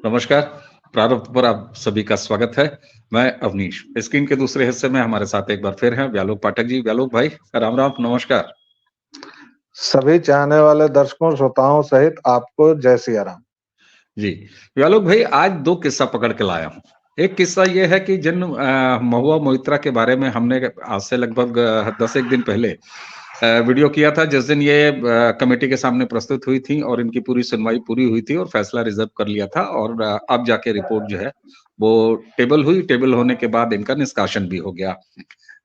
नमस्कार। प्रारंभ पर आप सभी का स्वागत है। मैं अवनीश। स्क्रीन के दूसरे हिस्से में हमारे साथ एक बार फिर हैं व्यालोक पाठक जी। व्यालोक भाई, राम राम, नमस्कार। सभी चाहने वाले दर्शकों श्रोताओं सहित आपको जय सिया राम। जी, व्यालोक भाई, आज 2 किस्सा पकड़ के लाया हूँ। एक किस्सा ये है कि जिन महुआ मोइत्रा के बारे में हमने आज से लगभग 10 एक दिन पहले वीडियो किया था, जिस दिन ये कमेटी के सामने प्रस्तुत हुई थी और इनकी पूरी सुनवाई पूरी हुई थी और फैसला रिजर्व कर लिया था और अब जाके रिपोर्ट जो है वो टेबल हुई। टेबल होने के बाद इनका निष्कासन भी हो गया।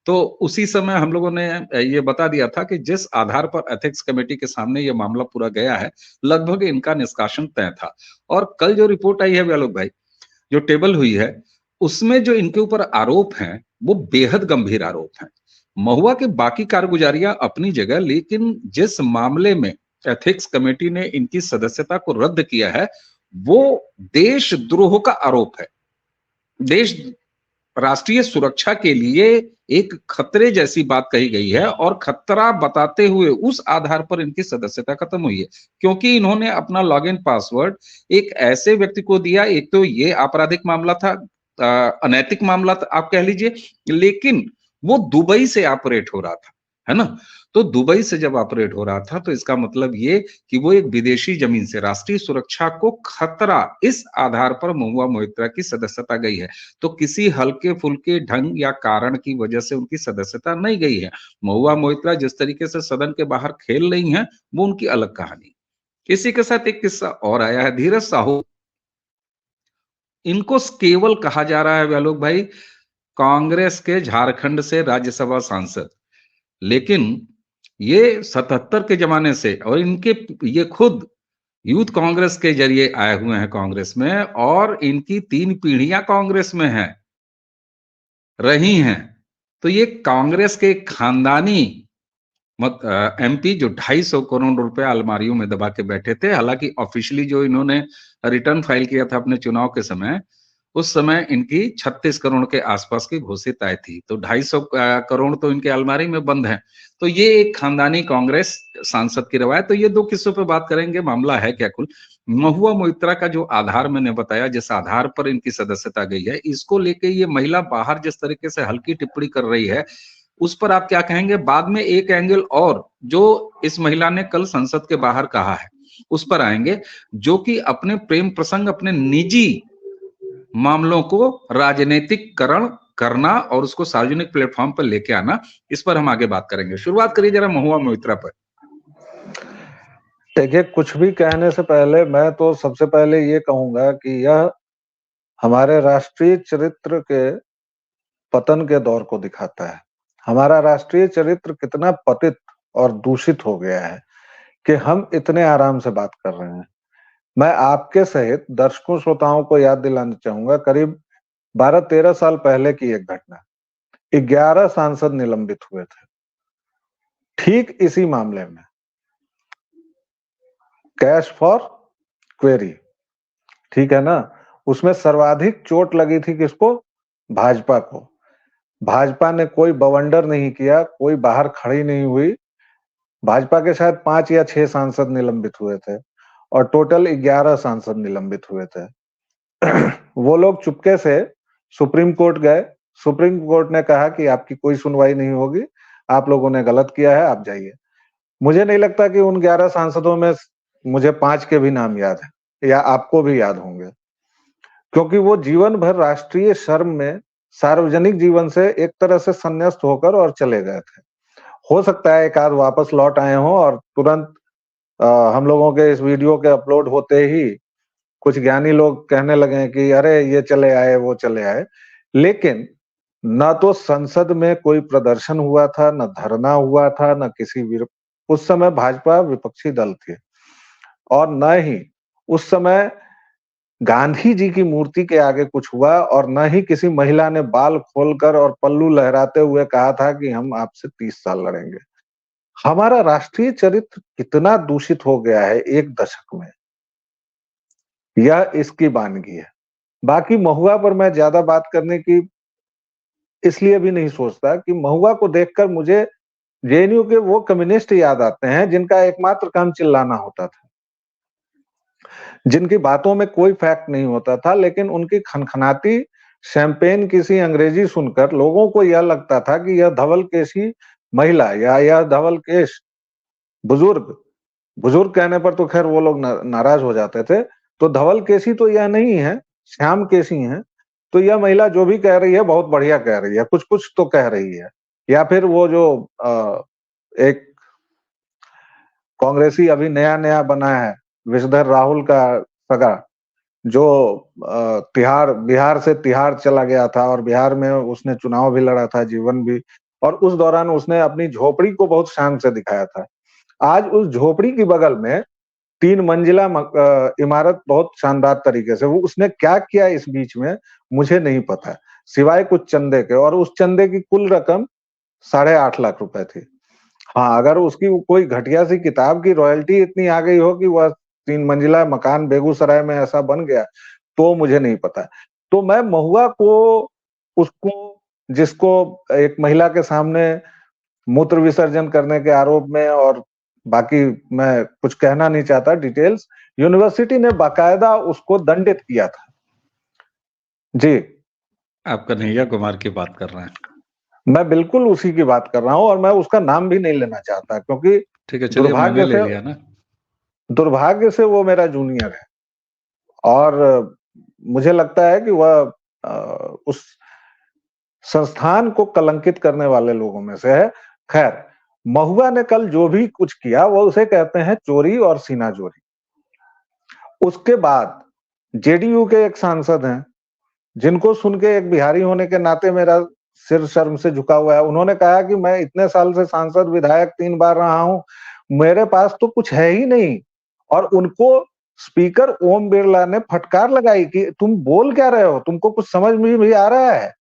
तो उसी समय हम लोगों ने ये बता दिया था कि जिस आधार पर एथिक्स कमेटी के सामने ये मामला पूरा गया है, लगभग इनका निष्कासन तय था। और कल जो रिपोर्ट आई है व्यालोक भाई, जो टेबल हुई है, उसमें जो इनके ऊपर आरोप हैं, वो बेहद गंभीर आरोप हैं। महुआ की बाकी कारगुजारियां अपनी जगह, लेकिन जिस मामले में एथिक्स कमेटी ने इनकी सदस्यता को रद्द किया है, वो देशद्रोह का आरोप है। देश राष्ट्रीय सुरक्षा के लिए एक खतरे जैसी बात कही गई है और खतरा बताते हुए उस आधार पर इनकी सदस्यता खत्म हुई है, क्योंकि इन्होंने अपना लॉगिन पासवर्ड एक ऐसे व्यक्ति को दिया। एक तो ये आपराधिक मामला था, अनैतिक मामला था आप कह लीजिए, लेकिन वो दुबई से ऑपरेट हो रहा था, है ना? तो दुबई से जब ऑपरेट हो रहा था तो इसका मतलब ये कि वो एक विदेशी जमीन से राष्ट्रीय सुरक्षा को खतरा, इस आधार पर महुआ मोइत्रा की सदस्यता गई है। तो किसी हल्के-फुल्के ढंग या कारण की वजह से उनकी सदस्यता नहीं गई है। महुआ मोइत्रा जिस तरीके से सदन के बाहर खेल रही हैं, वो उनकी अलग कहानी। इसी के साथ एक किस्सा और आया है, धीरज साहू। इनको केवल कहा जा रहा है व्यालोक भाई, कांग्रेस के झारखंड से राज्यसभा सांसद, लेकिन ये 77 के जमाने से और इनके ये खुद यूथ कांग्रेस के जरिए आए हुए हैं कांग्रेस में, और इनकी 3 पीढ़ियां कांग्रेस में हैं, रही हैं। तो ये कांग्रेस के खानदानी एमपी जो 250 करोड़ रुपए अलमारियों में दबा के बैठे थे। हालांकि ऑफिशियली जो इन्होंने रिटर्न फाइल किया था अपने चुनाव के समय, उस समय इनकी 36 करोड़ के आसपास की घोषित आय थी। तो 250 करोड़ तो इनके अलमारी में बंद है। तो ये एक खानदानी कांग्रेस सांसद की रवायत। तो ये 2 किस्सों पे बात करेंगे। मामला है क्या कुल? महुआ मोइत्रा का जो आधार मैंने बताया, जिस आधार पर इनकी सदस्यता गई है, इसको लेके ये महिला बाहर जिस तरीके से हल्की टिप्पणी कर रही है, उस पर आप क्या कहेंगे? बाद में एक एंगल और जो इस महिला ने कल संसद के बाहर कहा है, उस पर आएंगे, जो कि अपने प्रेम प्रसंग, अपने निजी मामलों को राजनीतिकरण करना और उसको सार्वजनिक प्लेटफॉर्म पर लेके आना, इस पर हम आगे बात करेंगे। शुरुआत करिए जरा महुआ मोइत्रा पर। देखिए, कुछ भी कहने से पहले मैं तो सबसे पहले ये कहूंगा कि यह हमारे राष्ट्रीय चरित्र के पतन के दौर को दिखाता है। हमारा राष्ट्रीय चरित्र कितना पतित और दूषित हो गया है कि हम इतने आराम से बात कर रहे हैं। मैं आपके सहित दर्शकों श्रोताओं को याद दिलाना चाहूंगा, करीब 12-13 साल पहले की एक घटना। 11 सांसद निलंबित हुए थे ठीक इसी मामले में, कैश फॉर क्वेरी, ठीक है ना। उसमें सर्वाधिक चोट लगी थी किसको? भाजपा को। भाजपा ने कोई बवंडर नहीं किया, कोई बाहर खड़ी नहीं हुई। भाजपा के शायद 5 या 6 सांसद निलंबित हुए थे और टोटल 11 सांसद निलंबित हुए थे। वो लोग चुपके से सुप्रीम कोर्ट गए। सुप्रीम कोर्ट ने कहा कि आपकी कोई सुनवाई नहीं होगी, आप लोगों ने गलत किया है, आप जाइए। मुझे नहीं लगता कि उन 11 सांसदों में मुझे 5 के भी नाम याद है या आपको भी याद होंगे, क्योंकि वो जीवन भर राष्ट्रीय शर्म में सार्वजनिक जीवन से एक तरह से संन्यास्त होकर और चले गए थे। हो सकता है एक आध वापस लौट आए हों और तुरंत हम लोगों के इस वीडियो के अपलोड होते ही कुछ ज्ञानी लोग कहने लगे कि अरे ये चले आए, वो चले आए। लेकिन न तो संसद में कोई प्रदर्शन हुआ था, न धरना हुआ था, न किसी उस समय भाजपा विपक्षी दल थे, और न ही उस समय गांधी जी की मूर्ति के आगे कुछ हुआ, और न ही किसी महिला ने बाल खोलकर और पल्लू लहराते हुए कहा था कि हम आपसे 30 साल लड़ेंगे। हमारा राष्ट्रीय चरित्र कितना दूषित हो गया है एक दशक में, यह इसकी वानगी है। बाकी महुआ पर मैं ज्यादा बात करने की इसलिए भी नहीं सोचता कि महुआ को देखकर मुझे जेएनयू के वो कम्युनिस्ट याद आते हैं जिनका एकमात्र काम चिल्लाना होता था। जिनकी बातों में कोई फैक्ट नहीं होता था, लेकिन उनकी खनखनाती शैंपेन किसी अंग्रेजी सुनकर लोगों को यह लगता था कि यह धवलकेशी महिला या यह धवलकेश बुजुर्ग, बुजुर्ग कहने पर तो खैर वो लोग नाराज हो जाते थे। तो धवलकेशी तो यह नहीं है, श्यामकेशी है। तो यह महिला जो भी कह रही है बहुत बढ़िया कह रही है, कुछ-कुछ तो कह रही है। या फिर वो जो एक कांग्रेसी अभी नया-नया बना है, विषधर राहुल का सगा, जो बिहार से तिहाड़ चला गया था और बिहार में उसने चुनाव भी लड़ा था, जीवन भी, और उस दौरान उसने अपनी झोपड़ी को बहुत शान से दिखाया था। आज उस झोपड़ी के बगल में 3 मंजिला इमारत बहुत शानदार तरीके से, वो उसने क्या किया इस बीच में मुझे नहीं पता, सिवाय कुछ चंदे के, और उस चंदे की कुल रकम 8.5 लाख रुपए थी। हाँ, अगर उसकी कोई घटिया सी किताब की रॉयल्टी इतनी आ गई हो कि वह 3 मंजिला मकान बेगूसराय में ऐसा बन गया, तो मुझे नहीं पता। तो मैं महुआ को, उसको, जिसको एक महिला के सामने मूत्र विसर्जन करने के आरोप में, और बाकी मैं कुछ कहना नहीं चाहता डिटेल्स, यूनिवर्सिटी ने बाकायदा उसको दंडित किया था। जी। आप कन्हैया कुमार की बात कर रहे हैं। मैं बिल्कुल उसी की बात कर रहा हूँ, और मैं उसका नाम भी नहीं लेना चाहता, क्योंकि ठीक है, चलिए मैंने ले लिया ना। दुर्भाग्य से वो मेरा जूनियर है, और मुझे लगता है कि वह उस संस्थान को कलंकित करने वाले लोगों में से है। खैर, महुआ ने कल जो भी कुछ किया वो उसे कहते हैं चोरी और सीनाजोरी। उसके बाद जेडीयू के एक सांसद हैं, जिनको सुन के एक बिहारी होने के नाते मेरा सिर शर्म से झुका हुआ है। उन्होंने कहा कि मैं इतने साल से सांसद विधायक 3 बार रहा हूं, मेरे पास तो कुछ है ही नहीं। और उनको स्पीकर ओम बिरला ने फटकार लगाई कि तुम बोल क्या रहे हो, तुमको कुछ समझ में भी आ रहा है,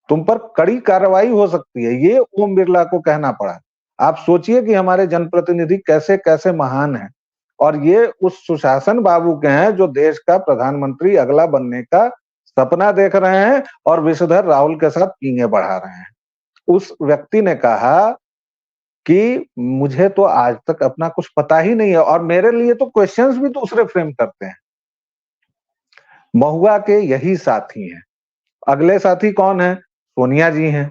तुम पर कड़ी कार्रवाई हो सकती है, ये ओम बिरला को कहना पड़ा। आप सोचिए कि हमारे जनप्रतिनिधि कैसे कैसे महान हैं, और ये उस सुशासन बाबू के हैं जो देश का प्रधानमंत्री अगला बनने का सपना देख रहे हैं और विषधर राहुल के साथ पींगे बढ़ा रहे हैं। उस व्यक्ति ने कहा कि मुझे तो आज तक अपना कुछ पता ही नहीं है, और मेरे लिए तो क्वेश्चंस भी दूसरे फ्रेम करते हैं। महुआ के यही साथी हैं। अगले साथी कौन है? सोनिया जी हैं।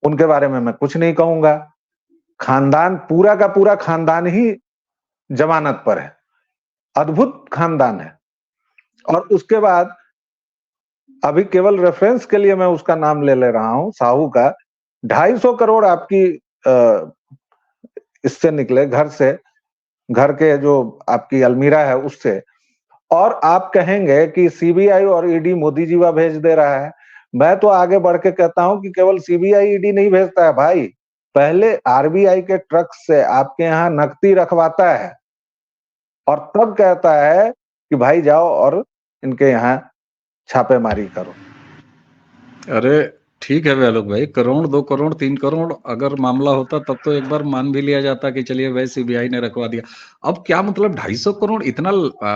उनके बारे में मैं कुछ नहीं कहूंगा। खानदान, पूरा का पूरा खानदान ही जमानत पर है, अद्भुत खानदान है। और उसके बाद अभी केवल रेफरेंस के लिए मैं उसका नाम ले रहा हूं, साहू का। 250 करोड़ आपकी इससे निकले, घर से, घर के जो आपकी अलमीरा है उससे, और आप कहेंगे कि सीबीआई और ईडी मोदी जीवा भेज दे रहा है। मैं तो आगे बढ़ के कहता हूं कि केवल सीबीआई ईडी नहीं भेजता है भाई, पहले आरबीआई के ट्रक से आपके यहाँ नकदी रखवाता है, और तब कहता है कि भाई जाओ और इनके यहाँ छापेमारी करो। अरे ठीक है व्यालोक भाई, करोड़ 2 करोड़ 3 करोड़ अगर मामला होता तब तो एक बार मान भी लिया जाता कि चलिए भाई सीबीआई ने रखवा दिया। अब क्या मतलब 250 करोड़, इतना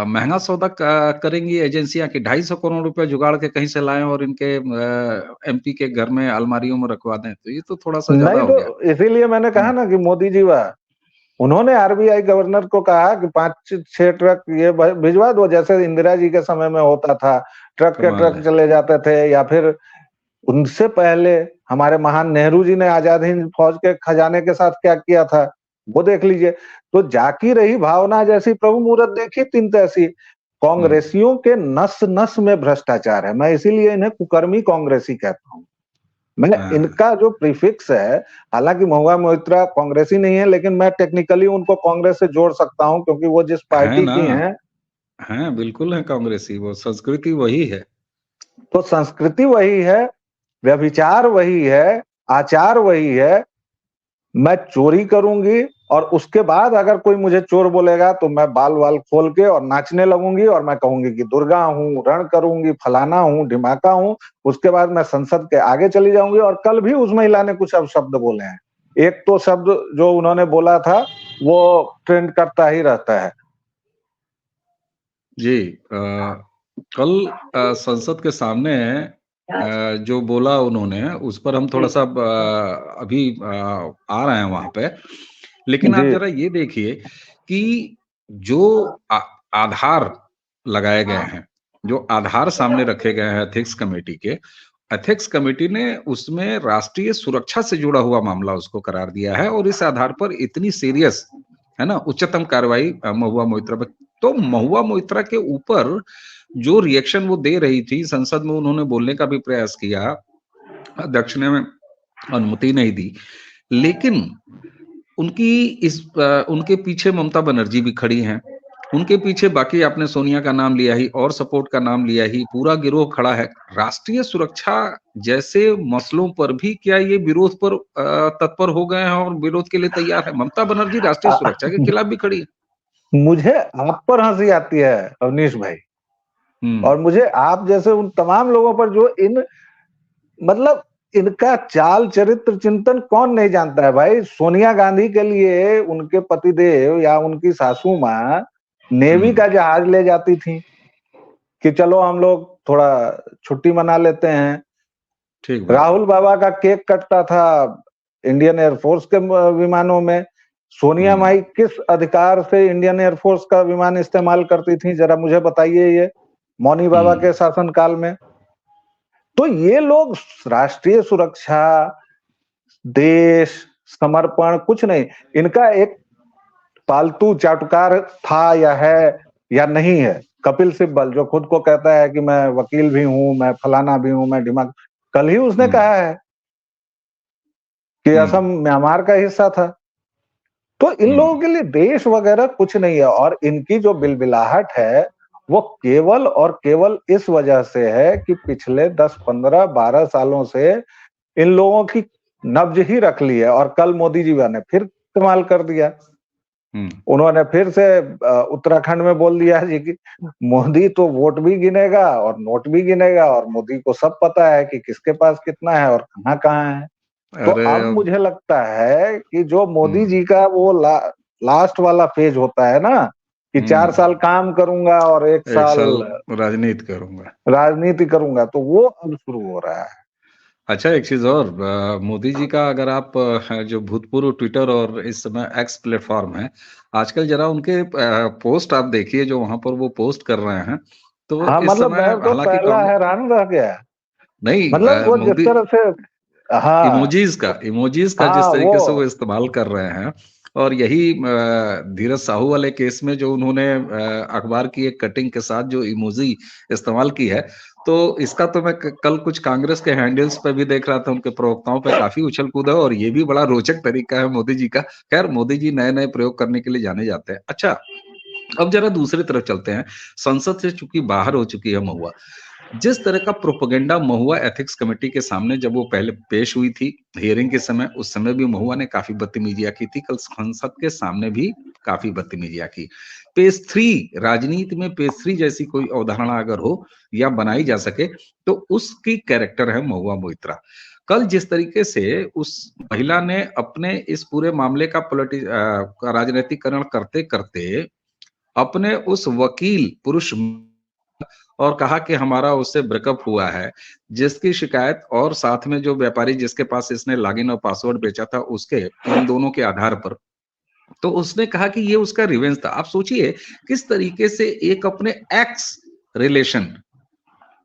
महंगा सौदा करेंगी एजेंसियां कि 250 करोड़ रुपए जुगाड़ के कहीं से लाएं और इनके एमपी के घर में अलमारियों में रखवा दें, तो ये तो थोड़ा सा ज्यादा नहीं, हो गया। तो इसीलिए मैंने कहा ना कि मोदी जी वह, उन्होंने आरबीआई गवर्नर को कहा कि 5-6 ट्रक ये भिजवा दो, जैसे इंदिरा जी के समय में होता था, ट्रक के कमाल ट्रक है। चले जाते थे। या फिर उनसे पहले हमारे महान नेहरू जी ने आजाद हिंद फौज के खजाने के साथ क्या किया था, वो देख लीजिए। तो जाकी रही भावना जैसी प्रभु मूरत देखी तीन तैसी। कांग्रेसियों के नस नस में भ्रष्टाचार है, मैं इसीलिए इन्हें कुकर्मी कांग्रेसी कहता हूँ। मैं इनका जो प्रीफिक्स है, हालांकि महुआ मोइत्रा कांग्रेसी नहीं है, लेकिन मैं टेक्निकली उनको कांग्रेस से जोड़ सकता हूं, क्योंकि वो जिस है पार्टी ना, की हैं। है बिल्कुल है कांग्रेसी, वो संस्कृति वही है। तो संस्कृति वही है, व्यभिचार वही है, आचार वही है। मैं चोरी करूंगी, और उसके बाद अगर कोई मुझे चोर बोलेगा तो मैं बाल वाल खोल के और नाचने लगूंगी, और मैं कहूंगी कि दुर्गा हूं, रण करूंगी, फलाना हूं, ढिमाका हूं। उसके बाद मैं संसद के आगे चली जाऊंगी। और कल भी उस महिला ने कुछ शब्द बोले हैं। एक तो शब्द जो उन्होंने बोला था वो ट्रेंड करता ही रहता है। जी, कल संसद के सामने जो बोला उन्होंने, उस पर हम थोड़ा सा अभी आ रहे हैं वहां पे। लेकिन आप जी। जरा ये देखिए कि जो आधार लगाए गए हैं, जो आधार सामने रखे गए हैं एथिक्स कमेटी के, एथिक्स कमेटी ने उसमें राष्ट्रीय सुरक्षा से जुड़ा हुआ मामला उसको करार दिया है और इस आधार पर इतनी सीरियस, है ना, उच्चतम कार्रवाई महुआ मोइत्रा पर। तो महुआ मोइत्रा के ऊपर जो रिएक्शन वो दे रही थी, संसद में उन्होंने बोलने का भी प्रयास किया, अध्यक्ष ने अनुमति नहीं दी, लेकिन उनके पीछे ममता बनर्जी भी खड़ी हैं, उनके पीछे बाकी आपने सोनिया का नाम लिया ही और सपोर्ट का नाम लिया ही, पूरा गिरोह खड़ा है। राष्ट्रीय सुरक्षा जैसे मसलों पर भी क्या ये विरोध पर तत्पर हो गए हैं और विरोध के लिए तैयार है? ममता बनर्जी राष्ट्रीय सुरक्षा के खिलाफ भी खड़ी है। मुझे आप पर हंसी आती है अवनीश भाई, और मुझे आप जैसे उन तमाम लोगों पर जो मतलब इनका चाल चरित्र चिंतन कौन नहीं जानता है भाई। सोनिया गांधी के लिए उनके पतिदेव या उनकी सासू माँ नेवी का जहाज ले जाती थी कि चलो हम लोग थोड़ा छुट्टी मना लेते हैं। ठीक। राहुल बाबा का केक कटता था इंडियन एयरफोर्स के विमानों में। सोनिया माई किस अधिकार से इंडियन एयरफोर्स का विमान इस्तेमाल करती थी, जरा मुझे बताइए। ये मौनी बाबा के शासनकाल में। तो ये लोग राष्ट्रीय सुरक्षा, देश, समर्पण कुछ नहीं, इनका एक पालतू चाटुकार था या है या नहीं है। कपिल सिब्बल जो खुद को कहता है कि मैं वकील भी हूं, मैं फलाना भी हूं, मैं दिमाग, कल ही उसने कहा है कि असम म्यांमार का हिस्सा था। तो इन लोगों के लिए देश वगैरह कुछ नहीं है, और इनकी जो बिलबिलाहट है वो केवल और केवल इस वजह से है कि पिछले 10, 15, 12 सालों से इन लोगों की नब्ज ही रख ली है। और कल मोदी जी ने फिर इस्तेमाल कर दिया। उन्होंने फिर से उत्तराखंड में बोल दिया जी कि मोदी तो वोट भी गिनेगा और नोट भी गिनेगा, और मोदी को सब पता है कि किसके पास कितना है और कहाँ है। तो अब मुझे लगता है कि जो मोदी जी का वो लास्ट वाला फेज होता है ना, कि 4 साल काम करूंगा और 1 साल राजनीति करूंगा, तो वो अब शुरू हो रहा है। अच्छा, एक चीज और, मोदी जी का अगर आप जो भूतपूर्व ट्विटर और इस समय एक्स प्लेटफॉर्म है, आजकल जरा उनके पोस्ट आप देखिए जो वहां पर वो पोस्ट कर रहे हैं, तो हाँ, इस मतलब समय मैं तो हालांकि पहला हैरान रह गया। नहीं, मतलब वो जिस तरह से इमोजीज का जिस तरीके से वो इस्तेमाल कर रहे हैं, और यही धीरज साहू वाले केस में जो उन्होंने अखबार की एक कटिंग के साथ जो इमोजी इस्तेमाल की है, तो इसका तो मैं कल कुछ कांग्रेस के हैंडल्स पे भी देख रहा था, उनके प्रवक्ताओं पे काफी उछल कूद है, और ये भी बड़ा रोचक तरीका है मोदी जी का। खैर, मोदी जी नए नए प्रयोग करने के लिए जाने जाते हैं। अच्छा, अब जरा दूसरी तरफ चलते हैं। संसद से चूंकि बाहर हो चुकी है महुआ, जिस तरह का प्रोपेगेंडा महुआ एथिक्स कमेटी के सामने जब वो पहले पेश हुई थी हियरिंग के समय, उस समय भी महुआ ने काफी बदतमीजियां की थी, कल संसद के सामने भी काफी बदतमीजियां की। पेज 3, राजनीति में पेज 3 जैसी कोई अवधारणा अगर हो या बनाई जा सके, तो उसकी कैरेक्टर है महुआ मोइत्रा। कल जिस तरीके से उस महिला ने अपने इस पूरे मामले का राजनीतिकरण करते करते अपने उस वकील पुरुष और कहा कि हमारा उससे ब्रेकअप हुआ है, जिसकी शिकायत और साथ में जो व्यापारी जिसके पास इसने लॉगिन और पासवर्ड बेचा था उसके, इन दोनों के आधार पर, तो उसने कहा कि ये उसका रिवेंज था। आप सोचिए किस तरीके से एक अपने एक्स रिलेशन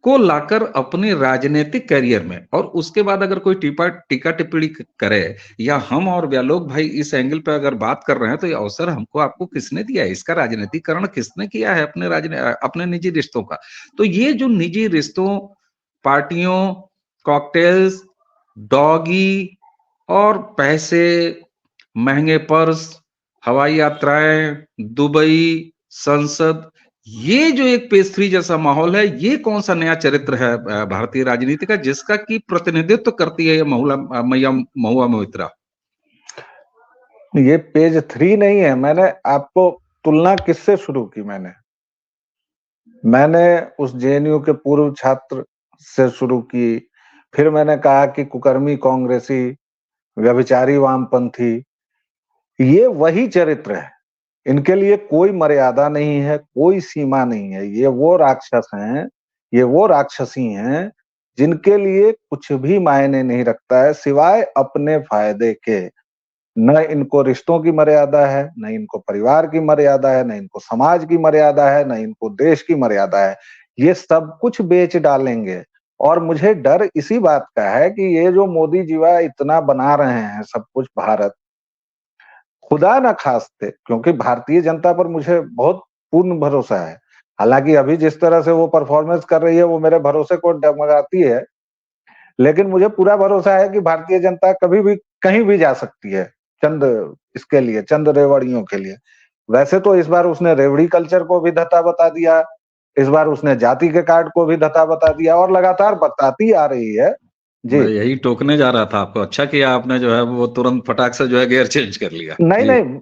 को लाकर अपने राजनीतिक करियर में, और उसके बाद अगर कोई टीका टिप्पणी करे, या हम और व्यालोक भाई इस एंगल पे अगर बात कर रहे हैं, तो ये अवसर हमको आपको किसने दिया है? इसका राजनीतिकरण किसने किया है अपने निजी रिश्तों का? तो ये जो निजी रिश्तों, पार्टियों, कॉकटेल्स, डॉगी और पैसे, महंगे पर्स, हवाई यात्राएं, दुबई, संसद, ये जो एक पेज 3 जैसा माहौल है, ये कौन सा नया चरित्र है भारतीय राजनीति का, जिसका की प्रतिनिधित्व करती है ये महुआ मोइत्रा? ये पेज 3 नहीं है। मैंने आपको तुलना किससे शुरू की? मैंने उस जेएनयू के पूर्व छात्र से शुरू की। फिर मैंने कहा कि कुकर्मी कांग्रेसी, व्यभिचारी वामपंथी, ये वही चरित्र है। इनके लिए कोई मर्यादा नहीं है, कोई सीमा नहीं है। ये वो राक्षस हैं, ये वो राक्षसी हैं जिनके लिए कुछ भी मायने नहीं रखता है सिवाय अपने फायदे के। न इनको रिश्तों की मर्यादा है, न इनको परिवार की मर्यादा है, न इनको समाज की मर्यादा है, न इनको देश की मर्यादा है। ये सब कुछ बेच डालेंगे। और मुझे डर इसी बात का है कि ये जो मोदी जीवा इतना बना रहे हैं सब कुछ भारत, खुदा न खास्ते, क्योंकि भारतीय जनता पर मुझे बहुत पूर्ण भरोसा है। हालांकि अभी जिस तरह से वो परफॉर्मेंस कर रही है वो मेरे भरोसे को डगमगाती है, लेकिन मुझे पूरा भरोसा है कि भारतीय जनता कभी भी कहीं भी जा सकती है चंद इसके लिए, चंद रेवड़ियों के लिए। वैसे तो इस बार उसने रेवड़ी कल्चर को भी धत्ता बता दिया, इस बार उसने जाति के कार्ड को भी धत्ता बता दिया और लगातार बताती आ रही है। जी मैं यही टोकने जा रहा था आपको। अच्छा किया आपने जो है वो तुरंत फटाक से जो है गियर चेंज कर लिया। नहीं जी। नहीं,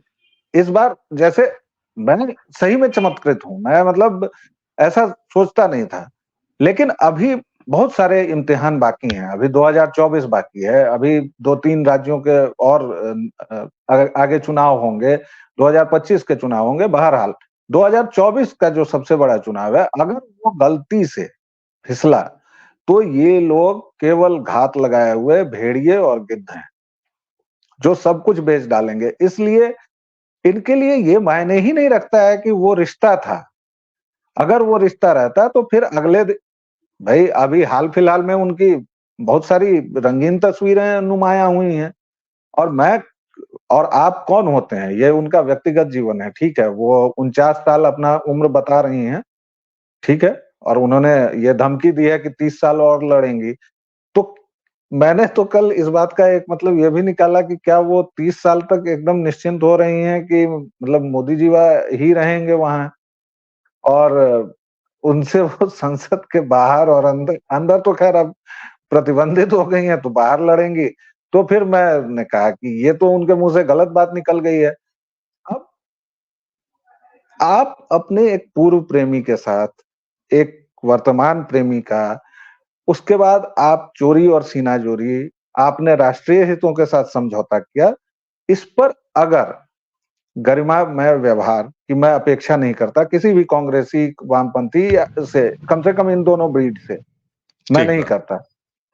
इस बार जैसे मैं सही में चमत्कृत हूं, मैं मतलब ऐसा सोचता नहीं था। लेकिन अभी बहुत सारे इम्तिहान बाकी हैं, अभी 2024 बाकी है, अभी 2-3 राज्यों के और आगे चुनाव होंगे, 2025 के चुनाव होंगे। बहरहाल 2024 का जो सबसे बड़ा चुनाव है, अगर वो गलती से फिसला तो ये लोग केवल घात लगाए हुए भेड़िए और गिद्ध हैं, जो सब कुछ बेच डालेंगे। इसलिए इनके लिए ये मायने ही नहीं रखता है कि वो रिश्ता था। अगर वो रिश्ता रहता तो फिर भाई अभी हाल फिलहाल में उनकी बहुत सारी रंगीन तस्वीरें नुमाया हुई हैं। और मैं और आप कौन होते हैं, ये उनका व्यक्तिगत जीवन है, ठीक है। वो 49 साल अपना उम्र बता रही हैं, ठीक है, और उन्होंने ये धमकी दी है कि 30 साल और लड़ेंगी। तो मैंने तो कल इस बात का एक मतलब ये भी निकाला कि क्या वो 30 साल तक एकदम निश्चिंत हो रही हैं कि मतलब मोदी जी ही रहेंगे वहां, और उनसे वो संसद के बाहर और अंदर, अंदर तो खैर अब प्रतिबंधित हो गई हैं तो बाहर लड़ेंगी। तो फिर मैंने कहा कि ये तो उनके मुंह से गलत बात निकल गई है। अब आप अपने एक पूर्व प्रेमी के साथ एक वर्तमान प्रेमी का, उसके बाद आप चोरी और सीनाजोरी, आपने राष्ट्रीय हितों के साथ समझौता किया। इस पर अगर गरिमामय व्यवहार की मैं अपेक्षा नहीं करता किसी भी कांग्रेसी, वामपंथी या से कम इन दोनों ब्रीड से मैं ठीक नहीं बात। करता।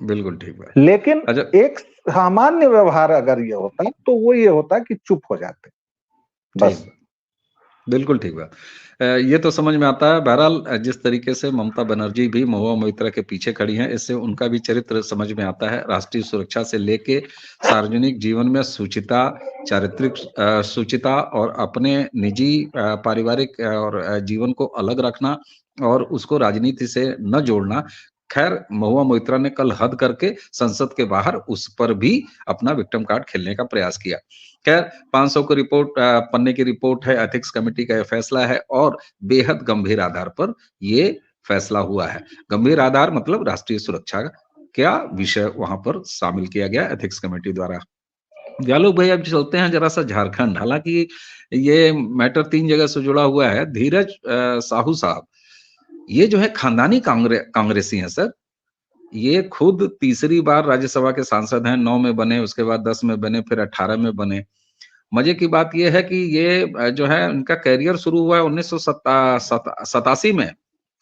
बिल्कुल ठीक बात। लेकिन अच्छा। एक सामान्य व्यवहार अगर ये होता तो वो ये होता कि चुप हो जाते, ठीक बस। बात। बिल्कुल ठीक बात। ये तो समझ में आता है। बहरहाल जिस तरीके से ममता बनर्जी भी महुआ मोइत्रा के पीछे खड़ी हैं, इससे उनका भी चरित्र समझ में आता है। राष्ट्रीय सुरक्षा से लेके सार्वजनिक जीवन में शुचिता, चारित्रिक शुचिता और अपने निजी पारिवारिक और जीवन को अलग रखना और उसको राजनीति से न जोड़ना। खैर महुआ मोइत्रा ने कल हद करके संसद के बाहर उस पर भी अपना विक्टिम कार्ड खेलने का प्रयास किया। खैर 500 को पन्ने की रिपोर्ट है, एथिक्स कमेटी का ये फैसला है और बेहद गंभीर आधार पर ये फैसला हुआ है। गंभीर आधार मतलब राष्ट्रीय सुरक्षा का विषय वहां पर शामिल किया गया एथिक्स कमेटी द्वारा। जालू भाई अब चलते हैं जरा सा झारखंड। हालांकि ये मैटर 3 जगह से जुड़ा हुआ है। धीरज साहू साहब, ये जो है खानदानी कांग्रेसी हैं सर। ये खुद तीसरी बार राज्यसभा के सांसद हैं। 9 में बने, उसके बाद 10 में बने, फिर 18 में बने। मजे की बात ये है कि ये जो है उनका करियर शुरू हुआ है 1987 में।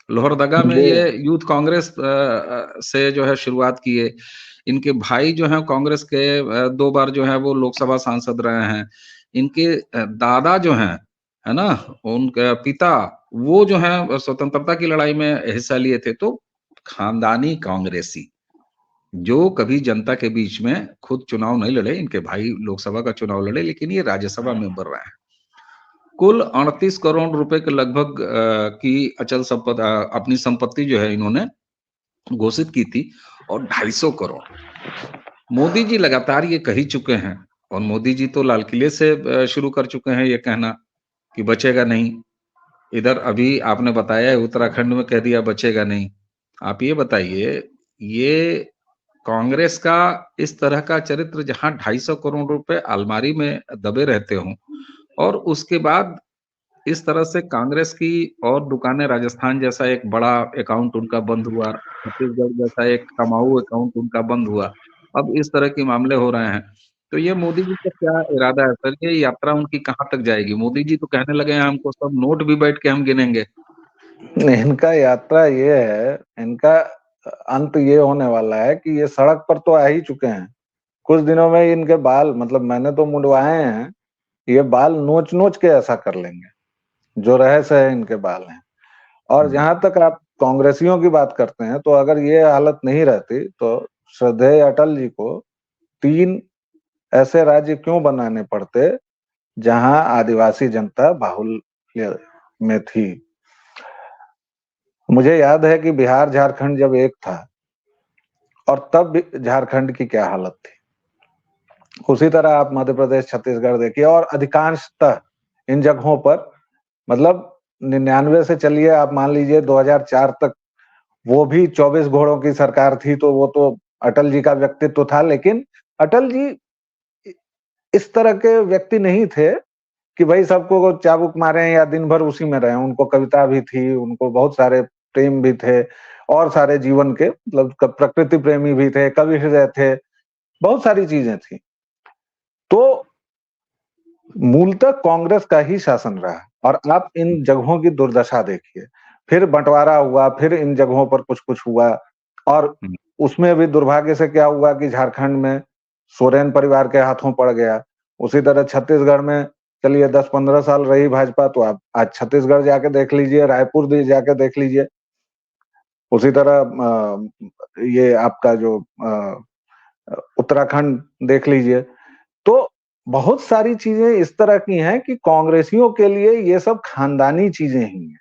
लोहरदगा में जी ये यूथ कांग्रेस से जो है शुरुआत किए। इनके भाई जो हैं कांग्रेस के 2 बार जो है वो लोकसभा सांसद रहे हैं। इनके दादा जो हैं, है ना? उनके पिता वो जो हैं स्वतंत्रता की लड़ाई में हिस्सा लिए थे। तो खानदानी कांग्रेसी जो कभी जनता के बीच में खुद चुनाव नहीं लड़े, इनके भाई लोकसभा का चुनाव लड़े, लेकिन ये राज्यसभा मेंबर रहे हैं। कुल 38 करोड़ रुपए के लगभग की अपनी संपत्ति जो है इन्होंने घोषित की थी और 250 करोड़। मोदी जी लगातार ये कह ही चुके हैं और मोदी जी तो लाल किले से शुरू कर चुके हैं ये कहना कि बचेगा नहीं। इधर अभी आपने बताया है उत्तराखंड में कह दिया बचेगा नहीं। आप ये बताइए, ये कांग्रेस का इस तरह का चरित्र जहां 250 करोड़ रुपए अलमारी में दबे रहते हों और उसके बाद इस तरह से कांग्रेस की और दुकानें, राजस्थान जैसा एक बड़ा अकाउंट उनका बंद हुआ, छत्तीसगढ़ जैसा एक कमाऊ अकाउंट उनका बंद हुआ। अब इस तरह के मामले हो रहे हैं। तो ये मोदी जी का क्या इरादा है सर? ये यात्रा उनकी कहाँ तक जाएगी? मोदी जी तो कहने लगे हैं हमको सब नोट भी बैठ के हम गिनेंगे। इनका यात्रा ये है, इनका अंत ये होने वाला है कि ये सड़क पर तो आ ही चुके हैं। कुछ दिनों में इनके बाल, मतलब मैंने तो मुंडवाए हैं, ये बाल नोच नोच के ऐसा कर लेंगे, जो रहस्य है इनके बाल हैं। और जहां तक आप कांग्रेसियों की बात करते हैं, तो अगर ये हालत नहीं रहती तो श्रद्धेय अटल जी को 3 ऐसे राज्य क्यों बनाने पड़ते जहां आदिवासी जनता बाहुल्य में थी। मुझे याद है कि बिहार झारखंड जब एक था, और तब भी झारखंड की क्या हालत थी, उसी तरह आप मध्य प्रदेश छत्तीसगढ़ देखिए, और अधिकांशतः इन जगहों पर, मतलब 99 से चलिए आप मान लीजिए 2004 तक, वो भी 24 घोड़ों की सरकार थी, तो वो तो अटल जी का व्यक्तित्व था, लेकिन अटल जी इस तरह के व्यक्ति नहीं थे कि भाई सबको चाबुक मारे या दिन भर उसी में रहे। उनको कविता भी थी, उनको बहुत सारे प्रेम भी थे, और सारे जीवन के, मतलब प्रकृति प्रेमी भी थे, कवि हृदय थे, बहुत सारी चीजें थी। तो मूलतः कांग्रेस का ही शासन रहा, और आप इन जगहों की दुर्दशा देखिए। फिर बंटवारा हुआ, फिर इन जगहों पर कुछ कुछ हुआ, और उसमें भी दुर्भाग्य से क्या हुआ कि झारखंड में सोरेन परिवार के हाथों पड़ गया। उसी तरह छत्तीसगढ़ में चलिए 10-15 साल रही भाजपा, तो आप आज छत्तीसगढ़ जाके देख लीजिए, रायपुर भी जाके देख लीजिए। उसी तरह ये आपका जो उत्तराखंड देख लीजिए। तो बहुत सारी चीजें इस तरह की हैं कि कांग्रेसियों के लिए ये सब खानदानी चीजें ही हैं।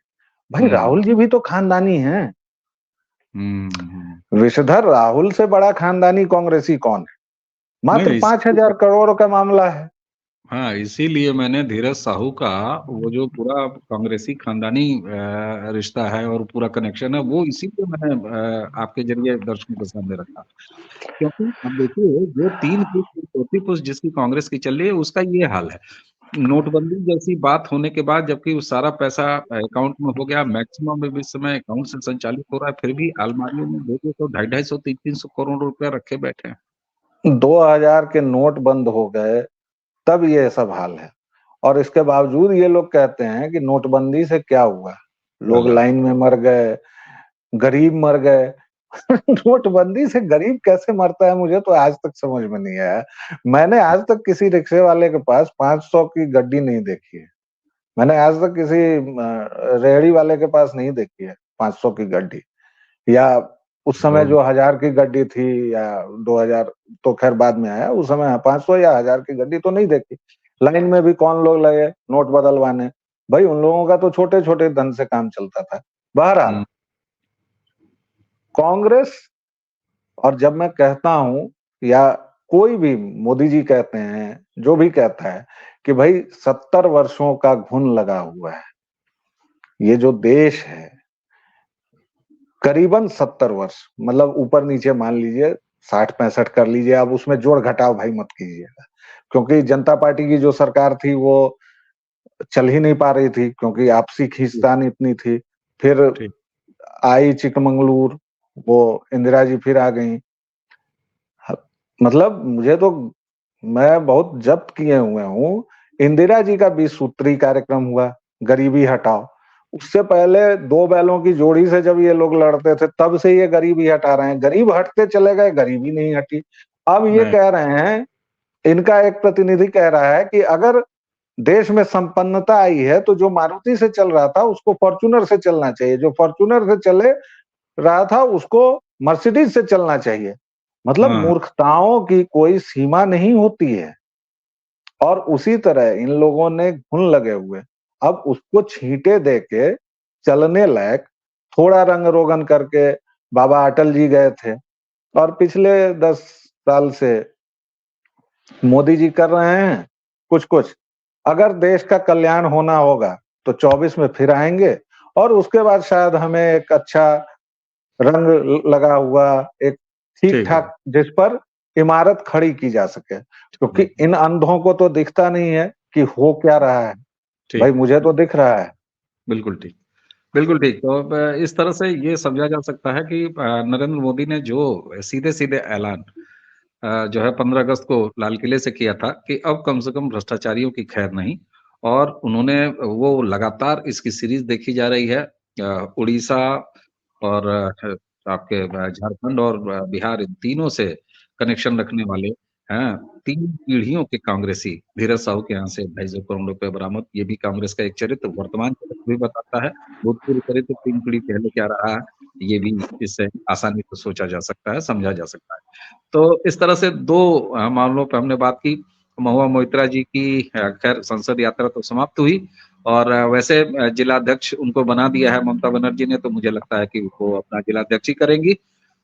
भाई राहुल जी भी तो खानदानी हैं। विषधर राहुल से बड़ा खानदानी कांग्रेसी कौन है? मात्र 5,000 करोड़ का मामला है। हाँ, इसीलिए मैंने धीरज साहू का वो जो पूरा कांग्रेसी खानदानी रिश्ता है और पूरा कनेक्शन है, वो इसीलिए मैंने आपके जरिए दर्शकों के सामने रखा। क्योंकि अब देखिए, जो 3 पुष्प 4थी पुष्प जिसकी कांग्रेस की चल रही है, उसका ये हाल है। नोटबंदी जैसी बात होने के बाद, जबकि वो सारा पैसा अकाउंट में हो गया, मैक्सिमम में इस समय अकाउंट से संचालित हो रहा है, फिर भी अलमारियों में 200 250 300 करोड़ रुपया रखे बैठे हैं। 2000 के नोट बंद हो गए तब ये सब हाल है, और इसके बावजूद ये लोग कहते हैं कि नोटबंदी से क्या हुआ, लोग लाइन में मर गए, गरीब मर गए। नोटबंदी से गरीब कैसे मरता है, मुझे तो आज तक समझ में नहीं आया। मैंने आज तक किसी रिक्शे वाले के पास 500 की गड्डी नहीं देखी है। मैंने आज तक किसी रेहड़ी वाले के पास नहीं देखी है 500 की गड्डी, या उस समय जो 1000 की गड्डी थी, या 2000 तो खैर बाद में आया, उस समय 500 या 1000 की गड्डी तो नहीं देखी। लाइन में भी कौन लोग लगे नोट बदलवाने, भाई उन लोगों का तो छोटे छोटे धन से काम चलता था। बहरहाल कांग्रेस, और जब मैं कहता हूं, या कोई भी, मोदी जी कहते हैं, जो भी कहता है कि भाई 70 वर्षों का घुन लगा हुआ है, ये जो देश है करीबन 70 वर्ष, मतलब ऊपर नीचे मान लीजिए 60-65 कर लीजिए, अब उसमें जोड़ घटाव भाई मत कीजिएगा, क्योंकि जनता पार्टी की जो सरकार थी वो चल ही नहीं पा रही थी, क्योंकि आपसी खींचतान इतनी थी। फिर आई चिकमंगलूर, वो इंदिरा जी फिर आ गई। मतलब मुझे तो, मैं बहुत जब्त किए हुए हूँ। इंदिरा जी का 20 सूत्री कार्यक्रम हुआ, गरीबी हटाओ। उससे पहले 2 बैलों की जोड़ी से जब ये लोग लड़ते थे, तब से ये गरीबी हटा रहे हैं। गरीब हटते चले गए, गरीबी नहीं हटी। अब ये कह रहे हैं, इनका एक प्रतिनिधि कह रहा है कि अगर देश में संपन्नता आई है तो जो मारुति से चल रहा था उसको फॉर्च्यूनर से चलना चाहिए, जो फॉर्च्यूनर से चले रहा था उसको मर्सिडीज से चलना चाहिए। मतलब मूर्खताओं की कोई सीमा नहीं होती है। और उसी तरह इन लोगों ने घुन लगे हुए, अब उसको छींटे दे के चलने लायक थोड़ा रंग रोगन करके बाबा अटल जी गए थे, और पिछले 10 साल से मोदी जी कर रहे हैं कुछ कुछ। अगर देश का कल्याण होना होगा तो 24 में फिर आएंगे, और उसके बाद शायद हमें एक अच्छा रंग लगा हुआ, एक ठीक ठाक जिस पर इमारत खड़ी की जा सके, क्योंकि इन अंधों को तो दिखता नहीं है कि हो क्या रहा है। भाई मुझे तो दिख रहा है। बिल्कुल ठीक, बिल्कुल ठीक। तो अब इस तरह से ये समझा जा सकता है कि नरेंद्र मोदी ने जो सीधे सीधे ऐलान जो है 15 अगस्त को लाल किले से किया था कि अब कम से कम भ्रष्टाचारियों की खैर नहीं, और उन्होंने वो लगातार इसकी सीरीज देखी जा रही है। उड़ीसा और आपके झारखंड और बिहार, इन तीनों से कनेक्शन रखने वाले हाँ, 3 पीढ़ियों के कांग्रेसी धीरज साहू के यहाँ से 250 करोड़ रुपए बरामद। ये भी कांग्रेस का एक चरित्र, वर्तमान चरित्र भी बताता है। भूतपूर्व चरित्र 3 पीढ़ी पहले क्या रहा है, ये भी इससे आसानी से सोचा जा सकता है, समझा जा सकता है। तो इस तरह से 2 मामलों पे हमने बात की। महुआ मोइत्रा जी की खैर संसद यात्रा तो समाप्त हुई और वैसे जिलाध्यक्ष उनको बना दिया है ममता बनर्जी ने, तो मुझे लगता है कि वो अपना जिलाध्यक्ष ही करेंगी।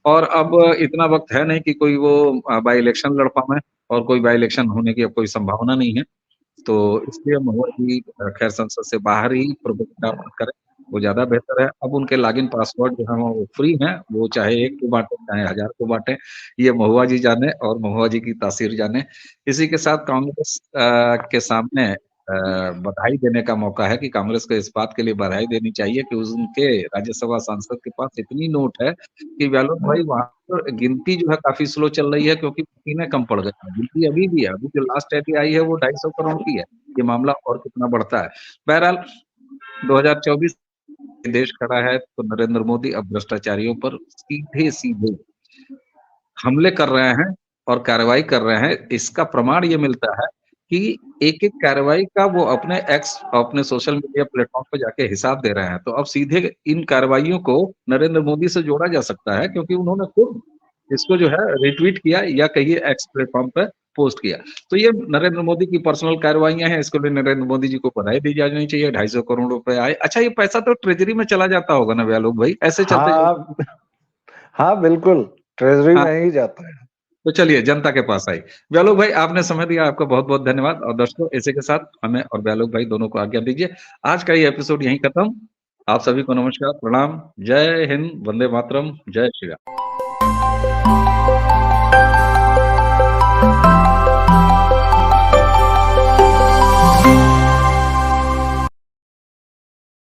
और अब इतना वक़्त है नहीं कि कोई वो बाई इलेक्शन लड़ पाएँ और कोई बाई इलेक्शन होने की अब कोई संभावना नहीं है। तो इसलिए महुआ जी खैर संसद से बाहर ही प्रमुखता करें, वो ज़्यादा बेहतर है। अब उनके लॉगिन पासवर्ड जो हैं वो फ्री हैं, वो चाहे 1 को बाँटें, चाहे 1000 को बाँटें, ये महुआ जी जाने और महुआ जी की तासीर जाने। इसी के साथ कांग्रेस के सामने बधाई देने का मौका है कि कांग्रेस को इस बात के लिए बधाई देनी चाहिए कि उनके राज्यसभा सांसद के पास इतनी नोट है कि व्यालोक भाई वहाँ पर गिनती जो है काफ़ी स्लो चल रही है क्योंकि मशीनें कम पड़ गई हैं। गिनती अभी भी है, अभी जो लास्ट अभी आई है वो 250 करोड़ की है। ये मामला और कितना बढ़ता है। बहरहाल 2024 देश खड़ा है तो नरेंद्र मोदी अब भ्रष्टाचारियों पर सीधे-सीधे हमले कर रहे हैं और कार्रवाई कर रहे हैं। इसका प्रमाण ये मिलता है कि एक-एक कार्रवाई का वो अपने सोशल मीडिया प्लेटफ़ॉर्म पे जाके हिसाब दे रहे हैं। तो अब सीधे इन कार्रवाइयों को नरेंद्र मोदी से जोड़ा जा सकता है क्योंकि उन्होंने खुद इसको जो है रिट्वीट किया या कहिए एक्स प्लेटफ़ॉर्म पे पोस्ट किया। तो ये नरेंद्र मोदी की पर्सनल कार्रवाइयाँ हैं, इसके लिए नरेंद्र मोदी जी को बधाई दी जानी चाहिए, 250 करोड़ रुपए आए। अच्छा ये पैसा तो ट्रेज़री में चला जाता होगा ना व्यालोक भाई? ऐसे चलते-चलते हाँ, हाँ, बिल्कुल, ट्रेज़री हाँ। में ही जाता है। तो चलिए जनता के पास आई। व्यालोक भाई आपने समय दिया, आपका बहुत-बहुत धन्यवाद और दर्शकों इसी के साथ हमें और व्यालोक भाई दोनों को आज्ञा दीजिए। आज का ये एपिसोड यहीं खत्म। आप सभी को नमस्कार, प्रणाम, जय हिंद, वंदे मातरम, जय श्री राम।